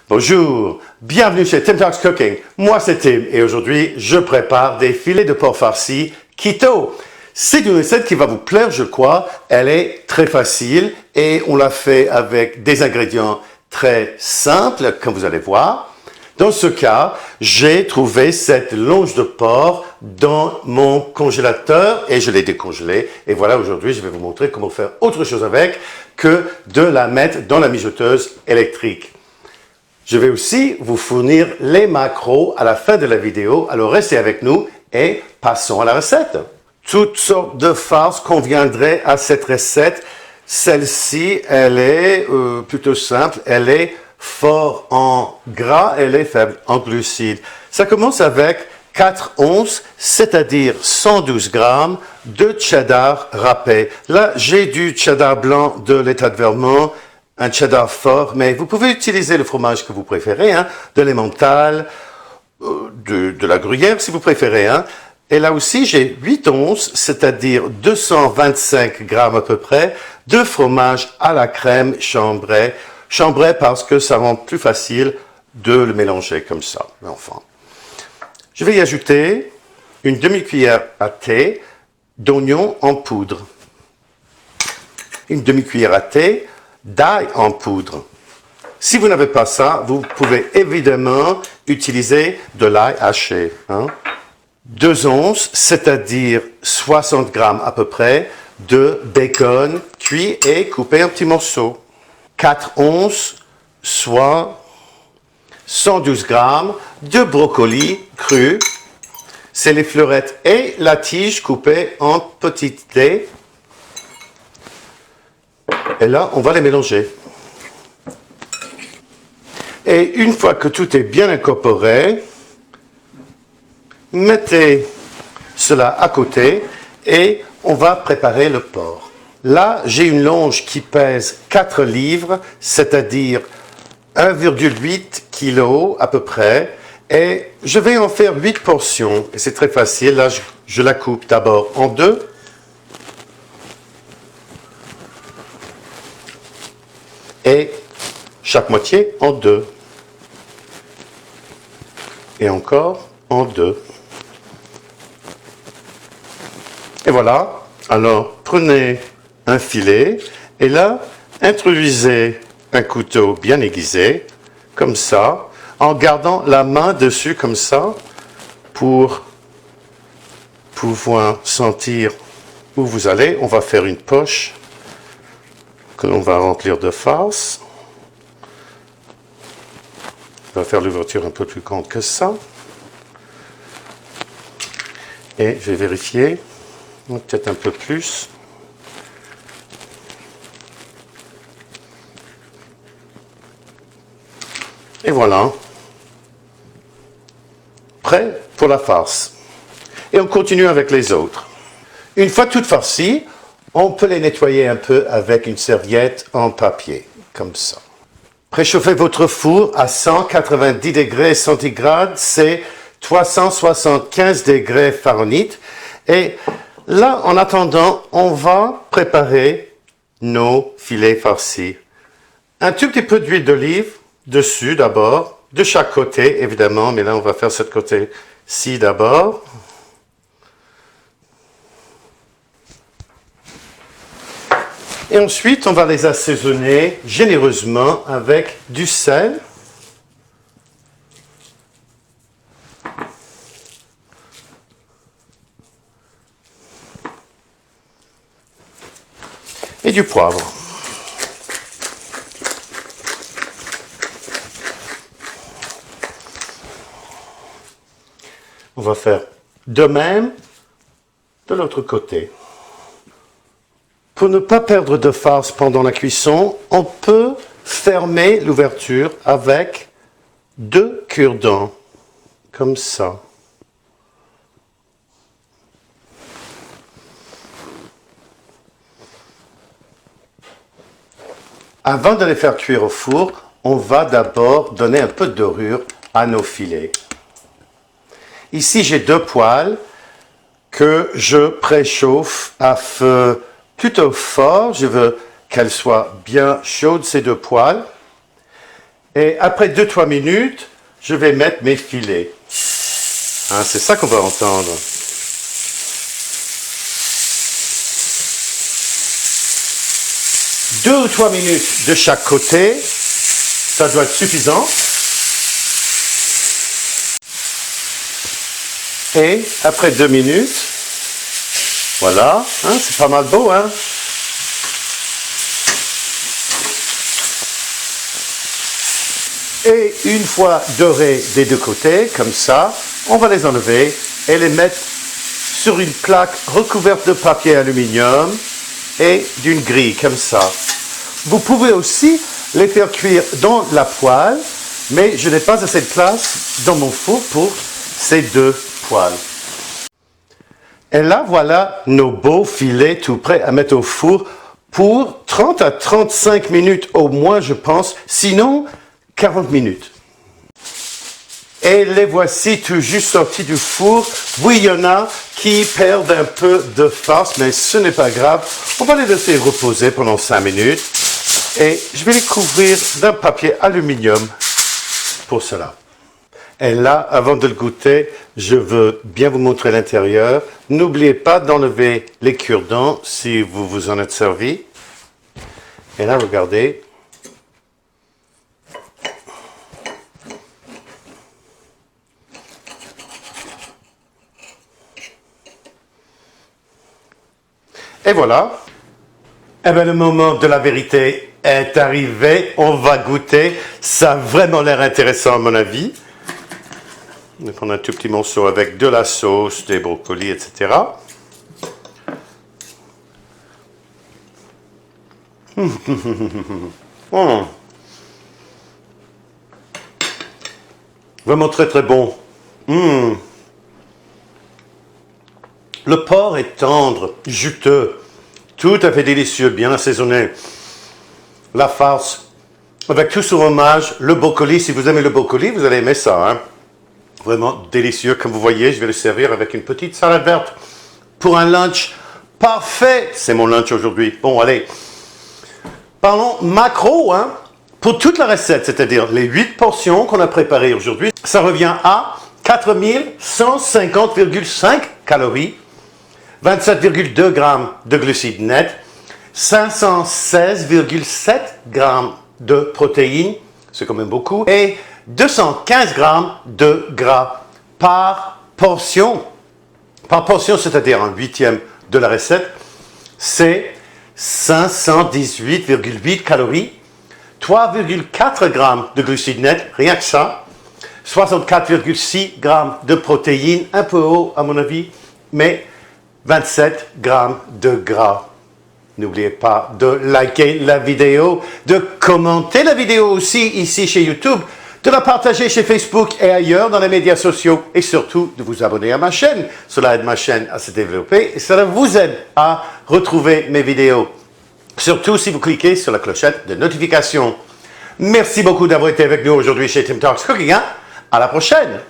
Bonjour, bienvenue chez Tim Talks Cooking. Moi c'est Tim et aujourd'hui je prépare des filets de porc farcis keto. C'est une recette qui va vous plaire je crois. Elle est très facile et on l'a fait avec des ingrédients très simples comme vous allez voir. Dans ce cas, j'ai trouvé cette longe de porc dans mon congélateur et je l'ai décongelée. Et voilà, aujourd'hui, je vais vous montrer comment faire autre chose avec que de la mettre dans la mijoteuse électrique. Je vais aussi vous fournir les macros à la fin de la vidéo. Alors restez avec nous et passons à la recette. Toutes sortes de farces conviendraient à cette recette. Celle-ci, elle est plutôt simple. Elle est fort en gras, elle est faible en glucides. Ça commence avec 4 onces, c'est-à-dire 112 grammes de cheddar râpé. Là, j'ai du cheddar blanc de l'État de Vermont, un cheddar fort, mais vous pouvez utiliser le fromage que vous préférez, hein, de l'emmental, de la gruyère si vous préférez. Hein. Et là aussi, j'ai 8 onces, c'est-à-dire 225 grammes à peu près, de fromage à la crème chambrée. Chambrée parce que ça rend plus facile de le mélanger comme ça. Enfin, je vais y ajouter une demi-cuillère à thé d'oignon en poudre, une demi-cuillère à thé d'ail en poudre. Si vous n'avez pas ça, vous pouvez évidemment utiliser de l'ail haché. 2 onces, c'est-à-dire 60 grammes à peu près, de bacon cuit et coupé en petits morceaux. 4 onces, soit 112 grammes de brocoli cru. C'est les fleurettes et la tige coupée en petites dés. Et là, on va les mélanger. Et une fois que tout est bien incorporé, mettez cela à côté et on va préparer le porc. Là, j'ai une longe qui pèse 4 livres, c'est-à-dire 1,8 kg à peu près. Et je vais en faire 8 portions. Et c'est très facile. Là, je la coupe d'abord en 2. Et chaque moitié en 2. Et encore en 2. Et voilà. Alors, prenez un filet et là, introduisez un couteau bien aiguisé, comme ça, en gardant la main dessus comme ça, pour pouvoir sentir où vous allez. On va faire une poche que l'on va remplir de farce. On va faire l'ouverture un peu plus grande que ça. Et je vais vérifier, peut-être un peu plus. Et voilà, prêt pour la farce. Et on continue avec les autres. Une fois toutes farcies, on peut les nettoyer un peu avec une serviette en papier, comme ça. Préchauffez votre four à 190 degrés centigrades, c'est 375 degrés Fahrenheit. Et là, en attendant, on va préparer nos filets farcis. Un tout petit peu d'huile d'olive dessus d'abord, de chaque côté évidemment, mais là on va faire ce côté-ci d'abord. Et ensuite on va les assaisonner généreusement avec du sel. Et du poivre. On va faire de même de l'autre côté. Pour ne pas perdre de farce pendant la cuisson, on peut fermer l'ouverture avec 2 cure-dents, comme ça. Avant de les faire cuire au four, on va d'abord donner un peu de dorure à nos filets. Ici, j'ai 2 poêles que je préchauffe à feu plutôt fort. Je veux qu'elles soient bien chaudes, ces 2 poêles. Et après 2-3 minutes, je vais mettre mes filets. Hein, c'est ça qu'on va entendre. Deux ou 3 minutes de chaque côté, ça doit être suffisant. Et après 2 minutes, voilà, hein, c'est pas mal beau, hein. Et une fois dorés des deux côtés, comme ça, on va les enlever et les mettre sur une plaque recouverte de papier aluminium et d'une grille, comme ça. Vous pouvez aussi les faire cuire dans la poêle, mais je n'ai pas assez de place dans mon four pour ces deux poêles. Et là, voilà nos beaux filets tout prêts à mettre au four pour 30 à 35 minutes au moins, je pense, sinon 40 minutes. Et les voici tout juste sortis du four. Oui, il y en a qui perdent un peu de farce, mais ce n'est pas grave. On va les laisser reposer pendant 5 minutes. Et je vais les couvrir d'un papier aluminium pour cela. Et là, avant de le goûter, je veux bien vous montrer l'intérieur. N'oubliez pas d'enlever les cure-dents si vous vous en êtes servi. Et là, regardez. Et voilà. Eh bien, le moment de la vérité est arrivé. On va goûter. Ça a vraiment l'air intéressant à mon avis. Donc, on a un tout petit morceau avec de la sauce, des brocolis, etc. Vraiment très très bon. Le porc est tendre, juteux, tout à fait délicieux, bien assaisonné. La farce, avec tout ce fromage, le brocoli, si vous aimez le brocoli, vous allez aimer ça. Hein? Vraiment délicieux, comme vous voyez, je vais le servir avec une petite salade verte pour un lunch parfait. C'est mon lunch aujourd'hui. Bon, allez. Parlons macro, hein? Pour toute la recette, c'est-à-dire les 8 portions qu'on a préparées aujourd'hui, ça revient à 4150,5 calories, 27,2 grammes de glucides nets, 516,7 grammes de protéines, c'est quand même beaucoup, et 215 grammes de gras par portion. Par portion, c'est-à-dire un huitième de la recette, c'est 518,8 calories, 3,4 grammes de glucides nets, rien que ça, 64,6 grammes de protéines, un peu haut à mon avis, mais 27 grammes de gras. N'oubliez pas de liker la vidéo, de commenter la vidéo aussi ici chez YouTube, de la partager chez Facebook et ailleurs dans les médias sociaux et surtout de vous abonner à ma chaîne. Cela aide ma chaîne à se développer et cela vous aide à retrouver mes vidéos. Surtout si vous cliquez sur la clochette de notification. Merci beaucoup d'avoir été avec nous aujourd'hui chez Tim Talks Cooking. À la prochaine!